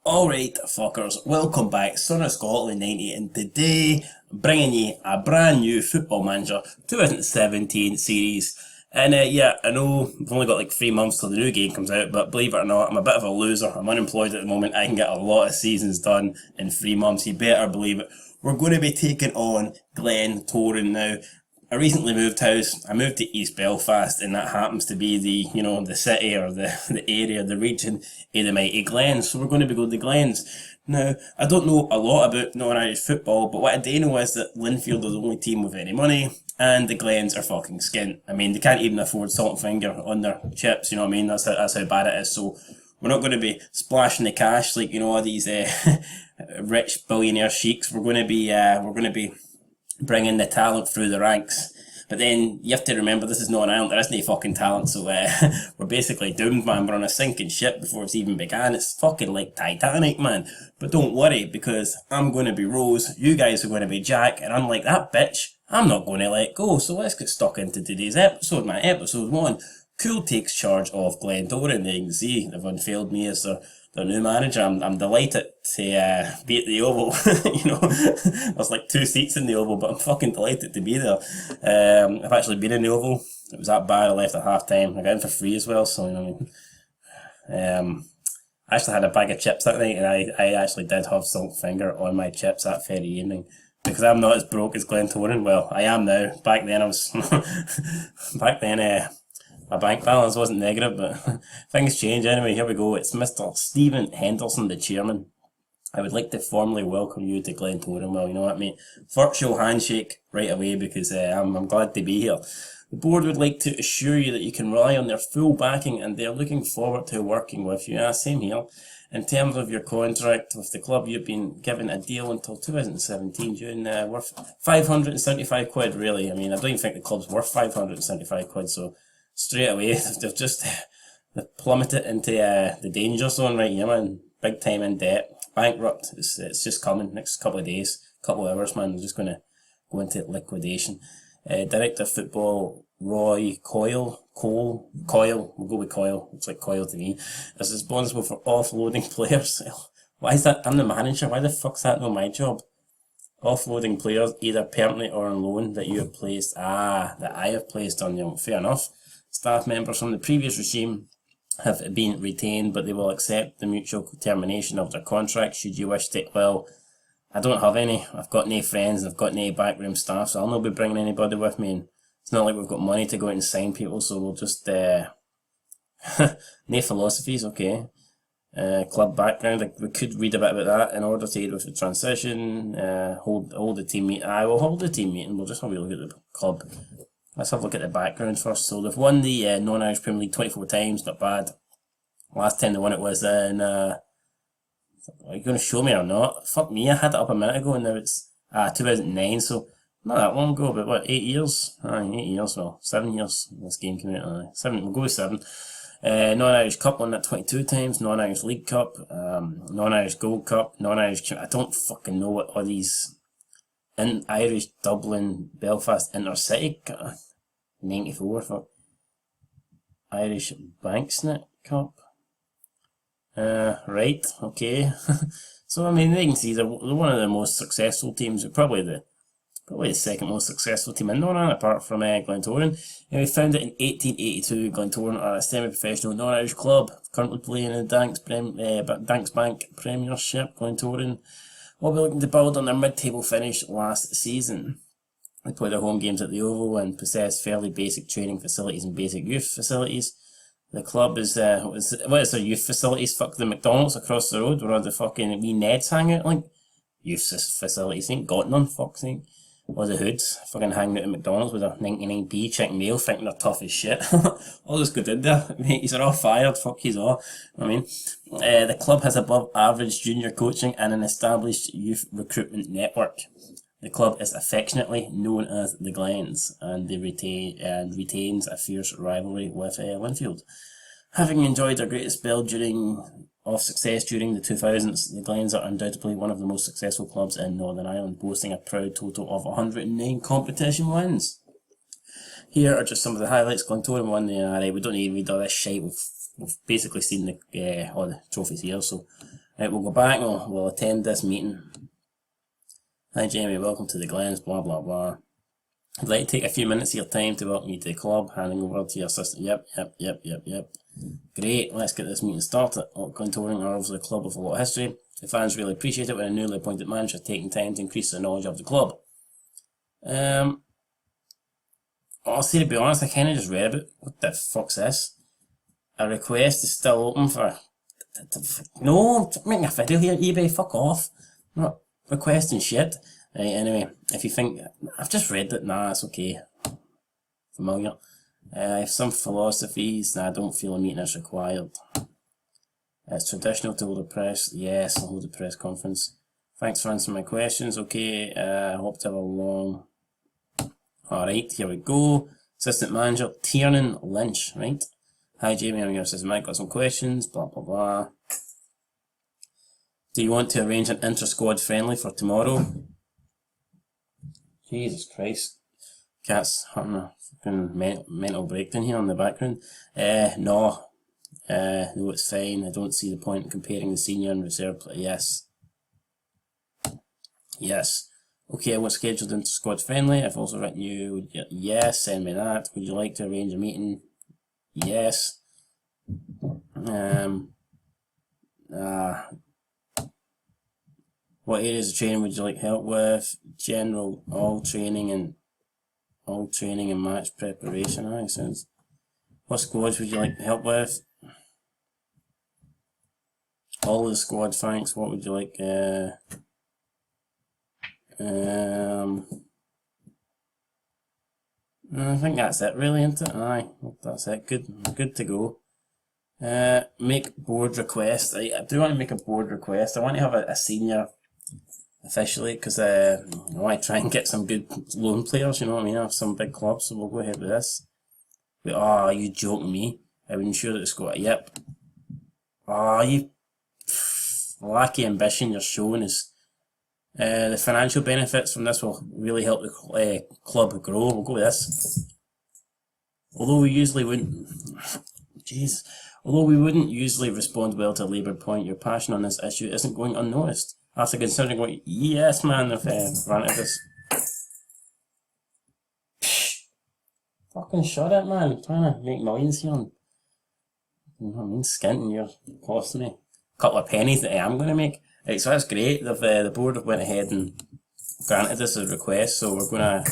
Alright, fuckers, welcome back, Son of Scotland 90, and today I'm bringing you a brand new Football Manager 2017 series. And yeah, I know I've only got like 3 months till the new game comes out, but believe it or not, I'm a bit of a loser. I'm unemployed at the moment. I can get a lot of seasons done in 3 months. You better believe it. We're going to be taking on Glentoran now. I recently moved house. I moved to East Belfast, and that happens to be the city or the area, the region of the mighty Glens. So we're going to be going to Glens. Now, I don't know a lot about Northern Irish football, but what I do know is that Linfield are the only team with any money, and the Glens are fucking skint. I mean, they can't even afford salt and finger on their chips, you know what I mean? That's how bad it is. So we're not going to be splashing the cash like, all these rich billionaire sheiks. We're going to be bringing the talent through the ranks. But then you have to remember this is Northern Ireland, there isn't any fucking talent, so we're basically doomed, man. We're on a sinking ship before it's even began. It's fucking like Titanic, man. But don't worry, because I'm going to be Rose, you guys are going to be Jack, and unlike that bitch, I'm not going to let go. So let's get stuck into today's episode, man. Episode 1. Cool takes charge of Glentoran. You can see they've unveiled me as their new manager. I'm delighted to be at the Oval. There's like 2 seats in the Oval, but I'm fucking delighted to be there. I've actually been in the Oval. It was that bad. I left at half time. I got in for free as well, so I actually had a bag of chips that night, and I actually did have salt finger on my chips that very evening. Because I'm not as broke as Glentoran. Well, I am now. Back then I was back then my bank balance wasn't negative, but things change anyway. Here we go. It's Mr. Stephen Henderson, the chairman. I would like to formally welcome you to Glentoran. Well, you know what I mean? Virtual handshake right away because I'm glad to be here. The board would like to assure you that you can rely on their full backing and they're looking forward to working with you. Same here. In terms of your contract with the club, you've been given a deal until 2017, June, worth 575 quid, really. I mean, I don't even think the club's worth 575 quid, so straight away, they've plummeted into the danger zone right here, man. Big time in debt. Bankrupt. It's just coming. Next couple of days, couple of hours, man. They're just going to go into liquidation. Director of Football, Roy Coyle, we'll go with Coyle. Looks like Coyle to me. Is responsible for offloading players. Why is that? I'm the manager. Why the fuck's that not my job? Offloading players, either permanently or on loan, that you have placed. That I have placed on you. Fair enough. Staff members from the previous regime have been retained, but they will accept the mutual termination of their contract should you wish to. Well, I don't have any. I've got no friends and I've got no backroom staff, so I'll not be bringing anybody with me. And it's not like we've got money to go out and sign people, so we'll just no philosophies, okay. Club background, we could read a bit about that. In order to aid with the transition, hold the team meeting. I will hold the team meeting. We'll just have a look at the club. Let's have a look at the background first. So they've won the non-Irish Premier League 24 times, not bad. Last time they won it was in, are you going to show me or not? Fuck me, I had it up a minute ago and now it's 2009, so not that long ago, but what, 8 years? 8 years, well, 7 years this game came out. 7, we'll go with 7. Non-Irish Cup won that 22 times, Non-Irish League Cup, Non-Irish Gold Cup, Non-Irish... I don't fucking know what all these... In Irish Dublin Belfast Intercity 94 for Irish Banksnet Cup. Right, okay. So I mean, they can see they're one of the most successful teams, probably the second most successful team in Northern apart from Glentoran. We founded in 1882. Glentoran are a semi-professional non-Irish club currently playing in the Danks Bank Premiership. Glentoran will be looking to build on their mid-table finish last season. They play their home games at the Oval and possess fairly basic training facilities and basic youth facilities. The club is, what is their youth facilities? Fuck the McDonald's across the road where all the fucking wee Neds hang out, like. Youth facilities, ain't got none, fuck's sake. Or the hoods, fucking hanging out at McDonald's with a 99p chicken meal, thinking they're tough as shit. All just good in there, mate. He's all fired, fuck he's all. I mean, the club has above average junior coaching and an established youth recruitment network. The club is affectionately known as the Glens, and they retains a fierce rivalry with Linfield. Having enjoyed their greatest spell of success during the 2000s, the Glens are undoubtedly one of the most successful clubs in Northern Ireland, boasting a proud total of 109 competition wins. Here are just some of the highlights. Glentoran won the NRA. We don't need to read all this shite. We've basically seen all the trophies here, so Right, we'll go back, we'll attend this meeting. Hi Jamie, welcome to the Glens, blah blah blah. I'd like to take a few minutes of your time to welcome you to the club, handing over to your assistant. Yep. Great, let's get this meeting started. Glentoran are obviously a club with a lot of history. The fans really appreciate it when a newly appointed manager is taking time to increase their knowledge of the club. I'll say, to be honest, I kind of just read about what the fuck's this? A request is still open for... No, making a video here, eBay, fuck off. I'm not requesting shit. Right, anyway, if you think... I've just read that, nah, it's okay. Familiar. I have some philosophies, nah, I don't feel a meeting is required. It's traditional to hold a press... Yes, I'll hold a press conference. Thanks for answering my questions, okay, I hope to have a long... Alright, here we go. Assistant Manager, Tiernan Lynch, right? Hi Jamie, I'm your assistant manager, got some questions, blah blah blah. Do you want to arrange an inter-squad friendly for tomorrow? Jesus Christ. Cat's having a fucking mental breakdown here in the background. No. No, it's fine. I don't see the point in comparing the senior and reserve player. Yes. Yes. Okay, I was scheduled into squad friendly. I've also written you. Yes, send me that. Would you like to arrange a meeting? Yes. What areas of training would you like help with? General, all training and match preparation. That makes sense. What squads would you like help with? All the squad, thanks. What would you like? I think that's it really, isn't it? Aye, that's it. Good to go. Make board request. I do want to make a board request. I want to have a senior officially, because I want to try and get some good loan players, you know what I mean? I have some big clubs, so we'll go ahead with this. Wait, oh, you joking me? I would ensure that it's got a yep. Oh, you lacky ambition you're showing is. The financial benefits from this will really help the club grow. We'll go with this. Although we usually wouldn't... Jeez. Although we wouldn't usually respond well to a laboured point, your passion on this issue isn't going unnoticed. After considering what... Yes, man, they've granted this. Fucking shut it, man. I'm trying to make millions here. You know what I mean? Skinting, you're costing me a couple of pennies that I am going to make. Right, so that's great. The board have went ahead and granted this as a request, so we're gonna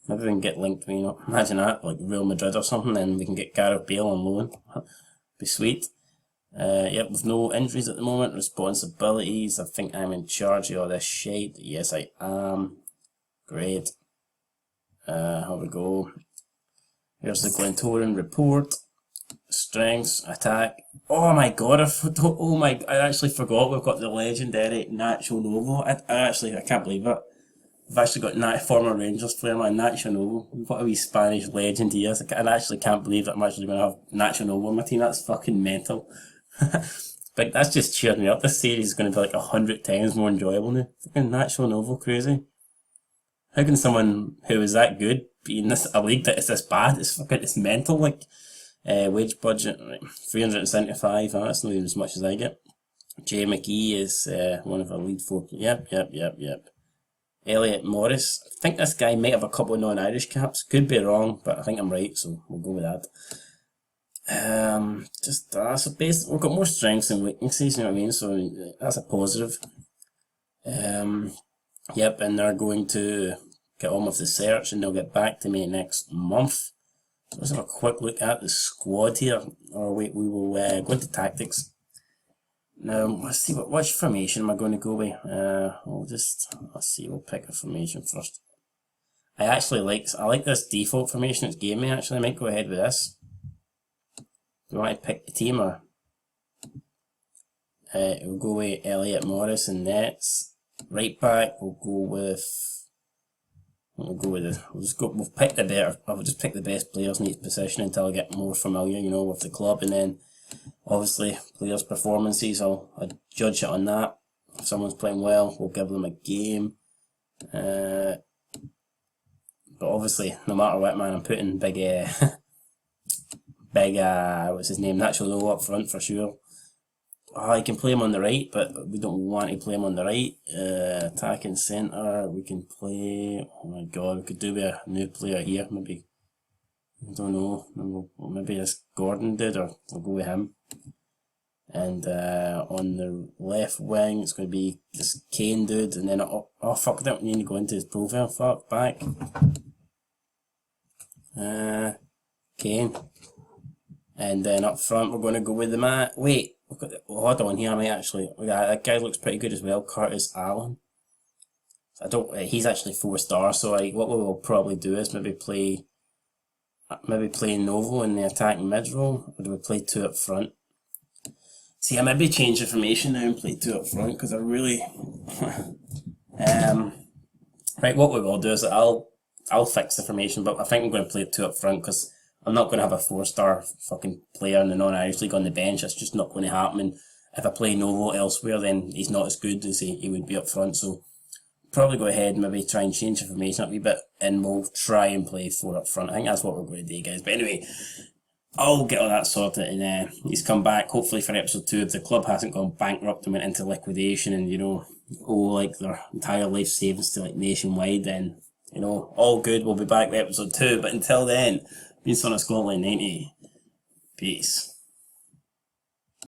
maybe we can get linked. You know, imagine that, like Real Madrid or something, then we can get Gareth Bale on loan. Be sweet. Yep, with no injuries at the moment. Responsibilities. I think I'm in charge of all this shit. Yes, I am. Great. Here we go. Here's the Glentoran report. Strengths, attack. Oh my god, I actually forgot we've got the legendary Nacho Novo. I can't believe it. I've actually got former Rangers player, man, Nacho Novo. What a wee Spanish legend he is. I actually can't believe that I'm actually going to have Nacho Novo on my team. That's fucking mental. But that's just cheered me up. This series is going to be like 100 times more enjoyable now. Fucking Nacho Novo, crazy. How can someone who is that good be in a league that is this bad? It's mental, like. Wage budget, right, 375, that's not even as much as I get. Jay McGee is one of our lead four. Yep. Elliot Morris, I think this guy might have a couple of non-Irish caps. Could be wrong, but I think I'm right, so we'll go with that. So basically, we've got more strengths and weaknesses, you know what I mean? So that's a positive. Yep, and they're going to get on with the search and they'll get back to me next month. Let's have a quick look at the squad here. Or wait, we will go into tactics. Now, let's see which formation am I going to go with. We'll pick a formation first. I like this default formation it's gave me actually. I might go ahead with this. Do you want to pick the team or? We'll go with Elliot Morris and nets. Right back, We'll pick the better. I'll just pick the best players in each position until I get more familiar, you know, with the club, and then obviously players' performances. I'll judge it on that. If someone's playing well, we'll give them a game. But obviously, no matter what, man, I'm putting big what's his name, Nacho Novo up front for sure. Oh, I can play him on the right, but we don't want to play him on the right. Attacking centre, we can play. Oh my god, we could do with a new player here. Maybe, I don't know. Maybe this Gordon did, or we'll go with him. And on the left wing, it's going to be this Kane dude, and then oh fuck, I don't need to go into his profile. Fuck, back. Kane. And then up front, we're going to go with the man. Wait, hold on here. I might actually. That guy looks pretty good as well. Curtis Allen. I don't. He's actually 4-star. So what we will probably do is maybe play Novo in the attacking mid role, or do we play 2 up front? See, I maybe change the formation now and play 2 up front because I really. Right, what we will do is I'll fix the formation, but I think I'm going to play 2 up front because I'm not going to have a 4-star fucking player in the non-Irish League on the bench. It's just not going to happen. And if I play Novo elsewhere, then he's not as good as he would be up front. So probably go ahead and maybe try and change the formation a wee bit, and we'll try and play 4 up front. I think that's what we're going to do, guys. But anyway, I'll get all that sorted, and he's come back hopefully for episode 2. If the club hasn't gone bankrupt and went into liquidation, and owe like their entire life savings to like Nationwide, then all good. We'll be back with episode 2. But until then, been Son of Scotland 90. Peace.